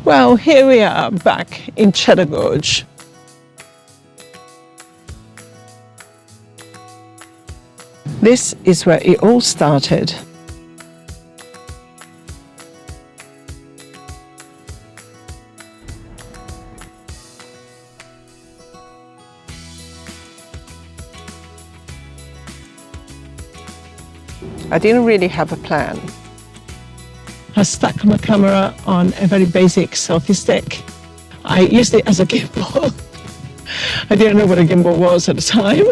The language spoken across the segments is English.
Well, here we are back in Cheddar Gorge. This is where it all started. I didn't really have a plan. I stuck my camera on a very basic selfie stick. I used it as a gimbal. I didn't know what a gimbal was at the time.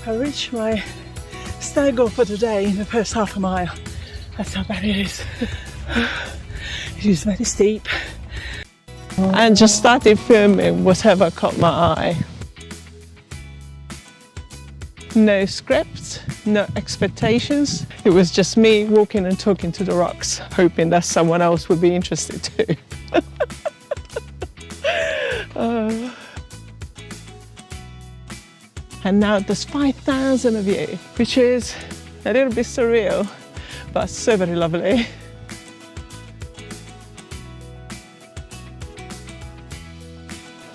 I reached my stag goal for today in the first half a mile. That's how bad it is. It is very steep. And just started filming whatever caught my eye. No script, no expectations. It was just me walking and talking to the rocks, hoping that someone else would be interested too. And now there's 5,000 of you, which is a little bit surreal, but so very lovely.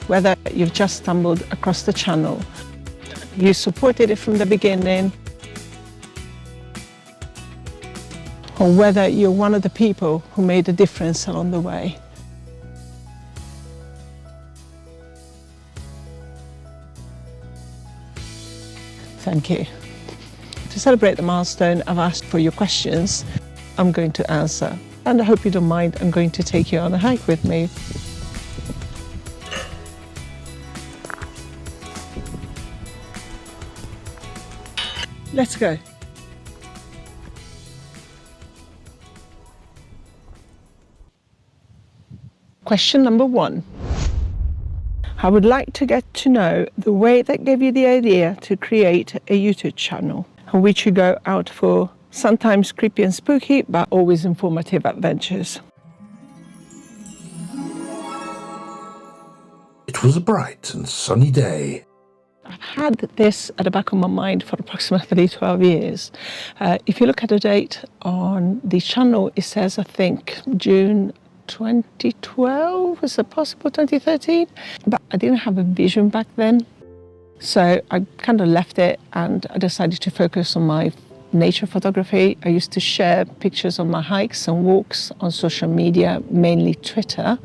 Whether you've just stumbled across the channel, you supported it from the beginning, or whether you're one of the people who made a difference along the way. Thank you. To celebrate the milestone, I've asked for your questions. I'm going to answer, and I hope you don't mind. I'm going to take you on a hike with me. Let's go. Question number 1. I would like to get to know the way that gave you the idea to create a YouTube channel on which you go out for sometimes creepy and spooky, but always informative adventures. It was a bright and sunny day. I've had this at the back of my mind for approximately 12 years. If you look at the date on the channel, it says, I think, June 2012, was it possible 2013? But I didn't have a vision back then. So I kind of left it and I decided to focus on my nature photography. I used to share pictures of my hikes and walks on social media, mainly Twitter.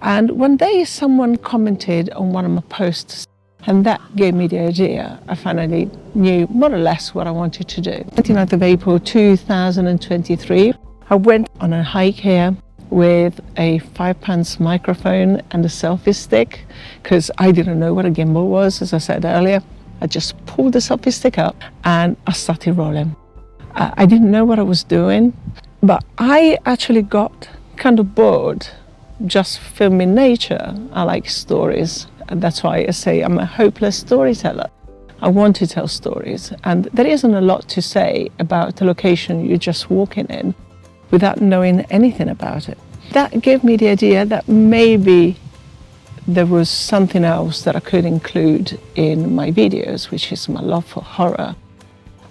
And one day someone commented on one of my posts, and that gave me the idea. I finally knew more or less what I wanted to do. 29th of April 2023, I went on a hike here with a 5-pound microphone and a selfie stick, because I didn't know what a gimbal was, as I said earlier. I just pulled the selfie stick up and I started rolling. I didn't know what I was doing, but I actually got kind of bored just filming nature. I like stories, and that's why I say I'm a hopeless storyteller. I want to tell stories, and there isn't a lot to say about the location you're just walking in without knowing anything about it. That gave me the idea that maybe there was something else that I could include in my videos, which is my love for horror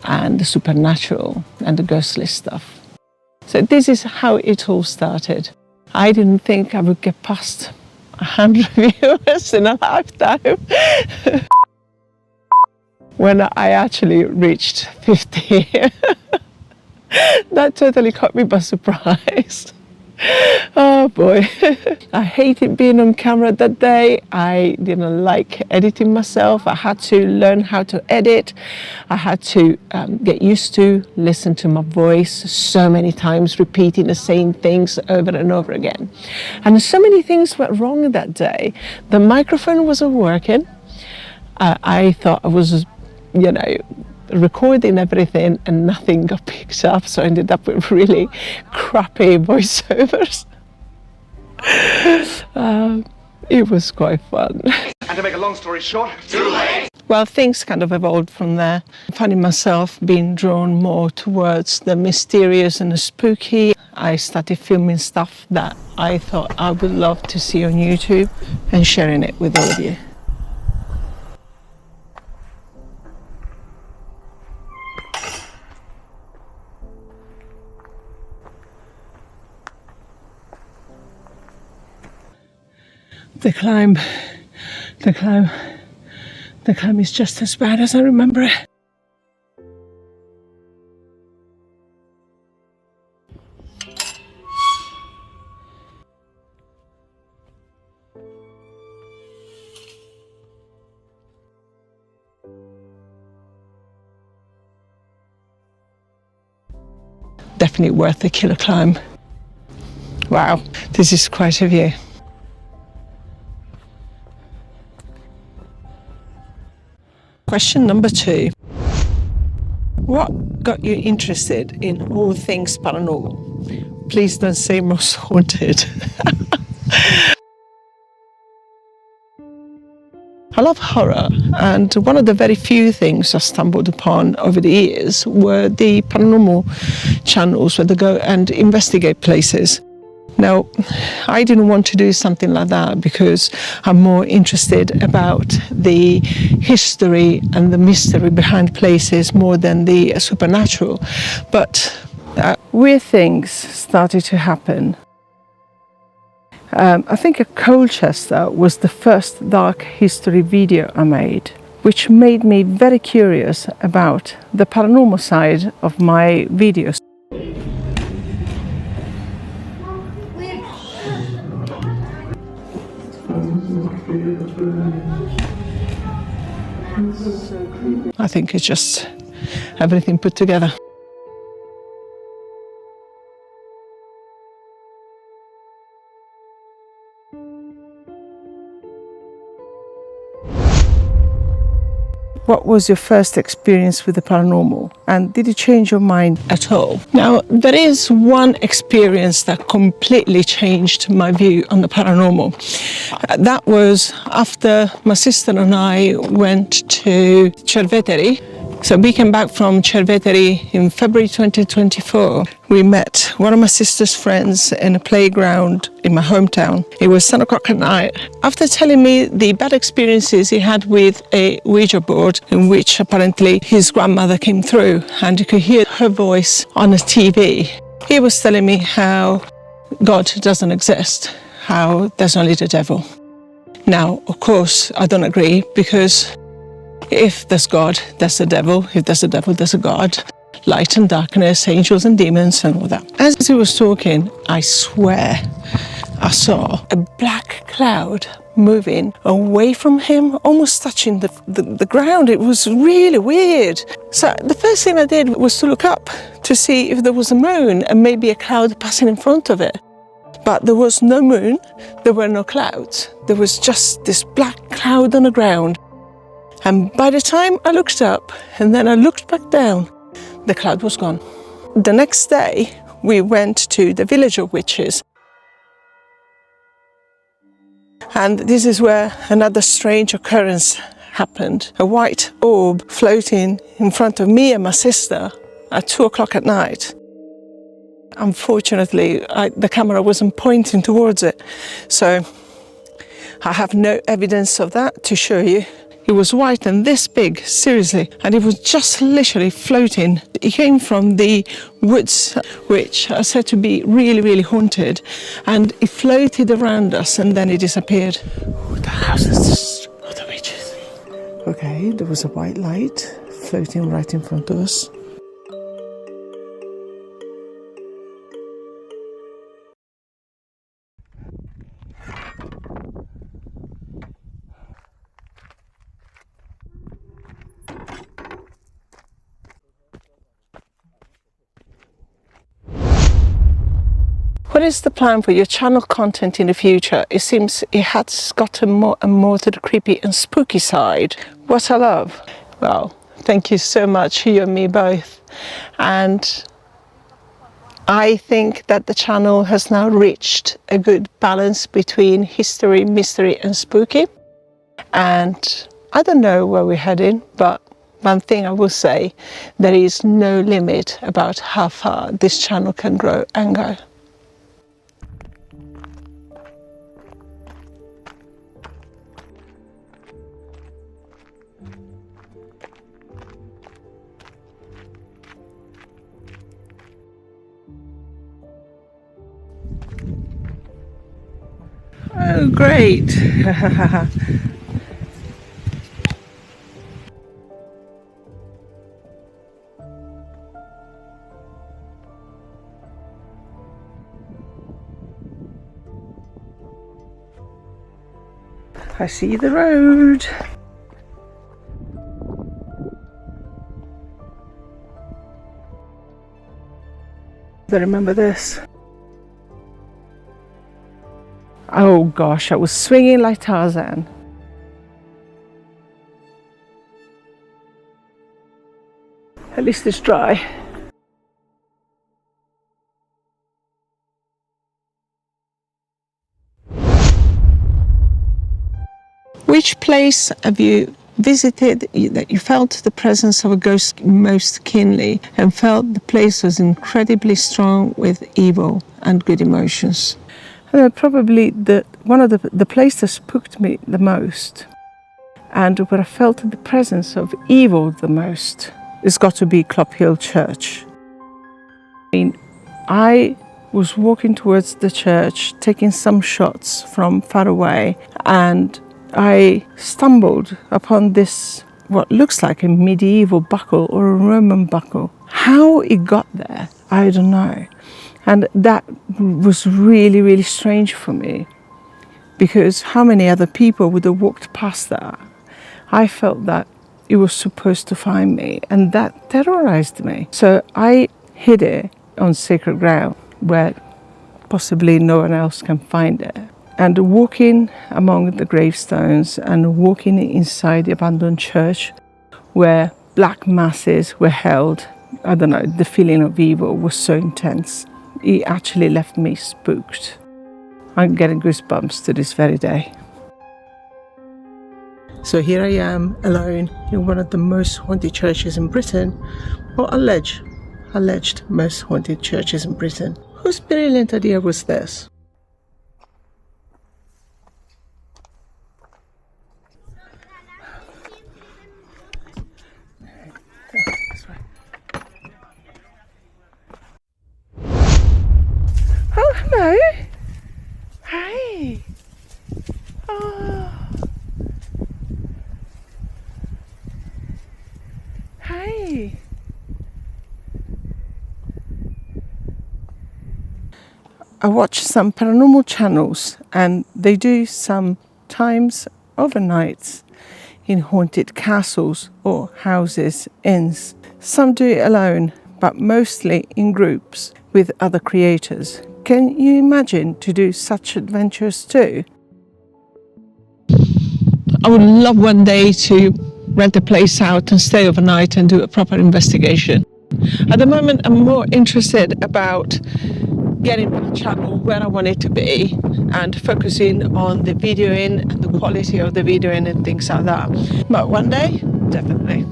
and the supernatural and the ghostly stuff. So this is how it all started. I didn't think I would get past 100 viewers in a lifetime. When I actually reached 50. That totally caught me by surprise. Oh boy. I hated being on camera that day. I didn't like editing myself. I had to learn how to edit. I had to get used to listen to my voice so many times, repeating the same things over and over again. And so many things went wrong that day. The microphone wasn't working. I thought I was, recording everything and nothing got picked up, so I ended up with really crappy voiceovers. It was quite fun. And to make a long story short, too late! Well, things kind of evolved from there. Finding myself being drawn more towards the mysterious and the spooky. I started filming stuff that I thought I would love to see on YouTube and sharing it with all of you. The climb is just as bad as I remember it. Definitely worth the killer climb. Wow, this is quite a view. Question number 2. What got you interested in all things paranormal? Please don't say most haunted. I love horror, and one of the very few things I stumbled upon over the years were the paranormal channels where they go and investigate places. Now, I didn't want to do something like that because I'm more interested about the history and the mystery behind places more than the supernatural. But weird things started to happen. I think Colchester was the first dark history video I made, which made me very curious about the paranormal side of my videos. I think it's just everything put together. What was your first experience with the paranormal, and did it change your mind at all? Now, there is one experience that completely changed my view on the paranormal. That was after my sister and I went to Cheddar. So we came back from Cheddar in February 2024. We met one of my sister's friends in a playground in my hometown. It was 10 o'clock at night. After telling me the bad experiences he had with a Ouija board, in which apparently his grandmother came through and you could hear her voice on a TV, he was telling me how God doesn't exist, how there's only the devil. Now, of course, I don't agree, because if there's God, there's the devil. If there's a devil, there's a God. Light and darkness, angels and demons and all that. As he was talking, I swear I saw a black cloud moving away from him, almost touching the ground. It was really weird. So the first thing I did was to look up to see if there was a moon and maybe a cloud passing in front of it. But there was no moon, there were no clouds. There was just this black cloud on the ground. And by the time I looked up and then I looked back down, the cloud was gone. The next day, we went to the village of witches. And this is where another strange occurrence happened. A white orb floating in front of me and my sister at 2 o'clock at night. Unfortunately, the camera wasn't pointing towards it. So I have no evidence of that to show you. It was white and this big, seriously, and it was just literally floating. It came from the woods, which are said to be really, really haunted, and it floated around us and then it disappeared. Oh, the houses of the witches. Okay, there was a white light floating right in front of us. What is the plan for your channel content in the future? It seems it has gotten more and more to the creepy and spooky side. What I love. Well, thank you so much, you and me both. And I think that the channel has now reached a good balance between history, mystery and spooky. And I don't know where we're heading, but one thing I will say, there is no limit about how far this channel can grow and go. Oh, great. I see the road. I remember this. Oh gosh, I was swinging like Tarzan. At least it's dry. Which place have you visited that you felt the presence of a ghost most keenly and felt the place was incredibly strong with evil and good emotions? Probably one of the place that spooked me the most and where I felt the presence of evil the most has got to be Clophill Church. I was walking towards the church, taking some shots from far away, and I stumbled upon this, what looks like a medieval buckle or a Roman buckle. How it got there, I don't know. And that was really, really strange for me, because how many other people would have walked past that? I felt that it was supposed to find me, and that terrorized me. So I hid it on sacred ground where possibly no one else can find it. And walking among the gravestones and walking inside the abandoned church where black masses were held, I don't know, the feeling of evil was so intense. It actually left me spooked. I'm getting goosebumps to this very day. So here I am, alone, in one of the most haunted churches in Britain, or alleged most haunted churches in Britain. Whose brilliant idea was this? Oh, hello. Hi. Oh. Hi. I watch some paranormal channels and they do sometimes overnights in haunted castles or houses, inns. Some do it alone, but mostly in groups with other creators. Can you imagine to do such adventures too? I would love one day to rent a place out and stay overnight and do a proper investigation. At the moment, I'm more interested about getting my channel where I want it to be and focusing on the videoing and the quality of the videoing and things like that. But one day, definitely.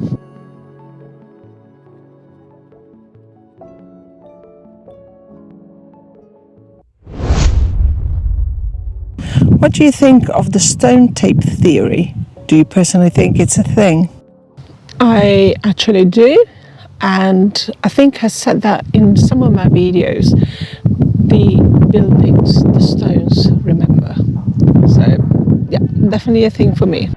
What do you think of the stone tape theory? Do you personally think it's a thing? I actually do, and I think I said that in some of my videos. The buildings, the stones, remember. So, yeah, definitely a thing for me.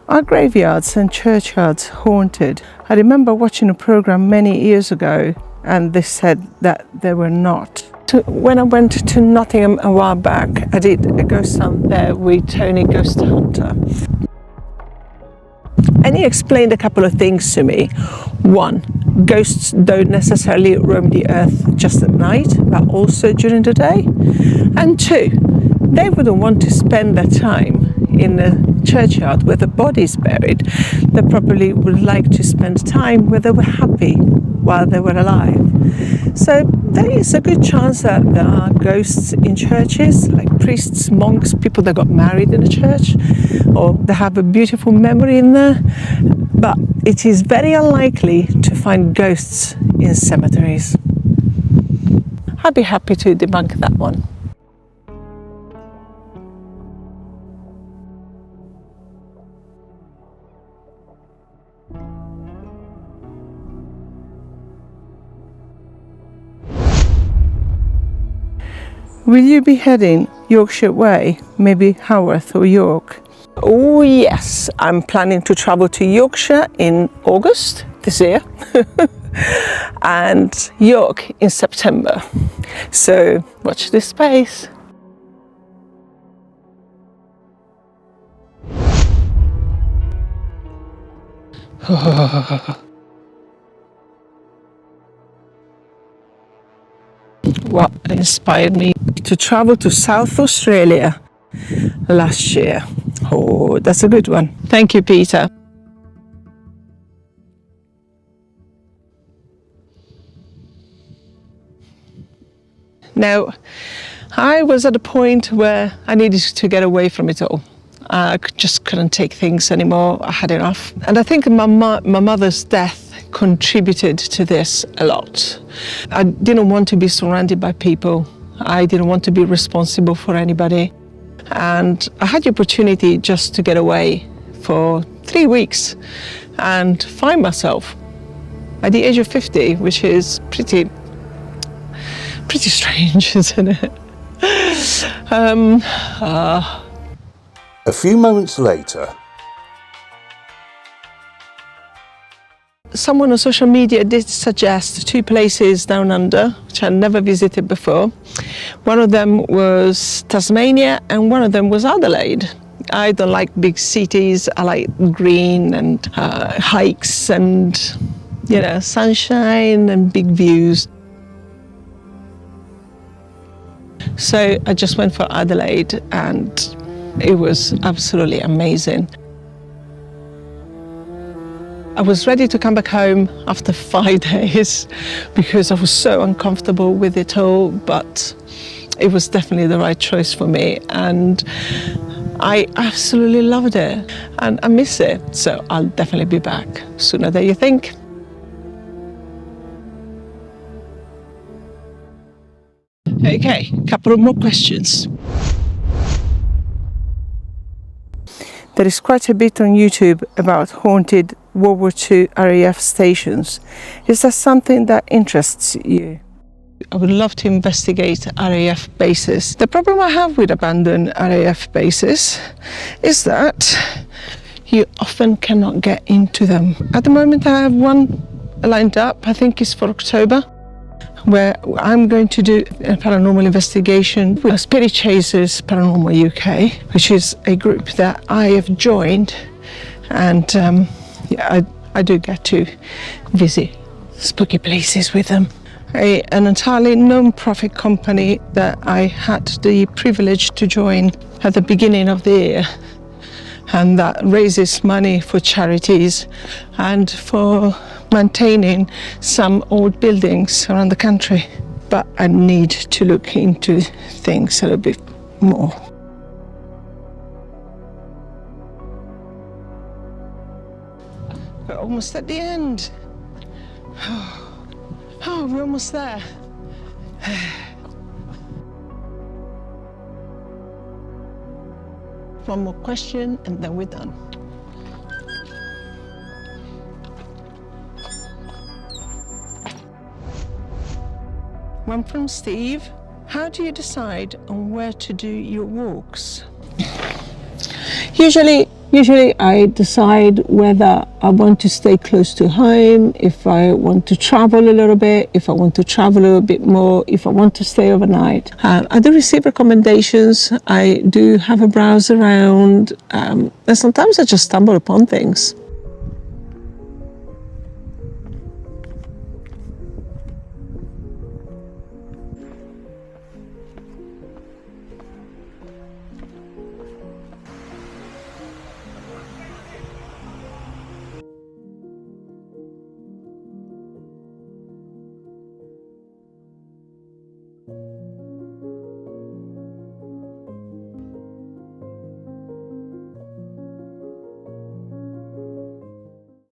Are graveyards and churchyards haunted? I remember watching a program many years ago and they said that they were not. When I went to Nottingham a while back, I did a ghost hunt there with Tony Ghost Hunter. And he explained a couple of things to me. One, ghosts don't necessarily roam the earth just at night, but also during the day. And two, they wouldn't want to spend their time in a churchyard where the body is buried. They probably would like to spend time where they were happy while they were alive. So there is a good chance that there are ghosts in churches, like priests, monks, people that got married in a church, or they have a beautiful memory in there. But it is very unlikely to find ghosts in cemeteries. I'd be happy to debunk that one. Will you be heading Yorkshire way, maybe Haworth or York? Oh yes, I'm planning to travel to Yorkshire in August this year and York in September. So watch this space. What inspired me to travel to South Australia last year? Oh, that's a good one. Thank you, Peter. Now, I was at a point where I needed to get away from it all. I just couldn't take things anymore. I had enough. And I think my mother's death contributed to this a lot. I didn't want to be surrounded by people. I didn't want to be responsible for anybody. And I had the opportunity just to get away for 3 weeks and find myself at the age of 50, which is pretty strange, isn't it? A few moments later. Someone on social media did suggest 2 places down under, which I'd never visited before. One of them was Tasmania and one of them was Adelaide. I don't like big cities. I like green and hikes and, you know, sunshine and big views. So I just went for Adelaide and it was absolutely amazing. I was ready to come back home after 5 days because I was so uncomfortable with it all, but it was definitely the right choice for me and I absolutely loved it and I miss it, so I'll definitely be back sooner than you think. Okay, a couple of more questions. There is quite a bit on YouTube about haunted World War II RAF stations. Is that something that interests you? I would love to investigate RAF bases. The problem I have with abandoned RAF bases is that you often cannot get into them. At the moment I have one lined up, I think it's for October, where I'm going to do a paranormal investigation with Spirit Chasers Paranormal UK, which is a group that I have joined, and I do get to visit spooky places with them. An entirely non-profit company that I had the privilege to join at the beginning of the year, and that raises money for charities and for maintaining some old buildings around the country. But I need to look into things a little bit more. We're almost at the end. Oh, we're almost there. One more question and then we're done. One from Steve. How do you decide on where to do your walks? Usually I decide whether I want to stay close to home, if I want to travel a little bit, if I want to travel a little bit more, if I want to stay overnight. I do receive recommendations. I do have a browse around, and sometimes I just stumble upon things.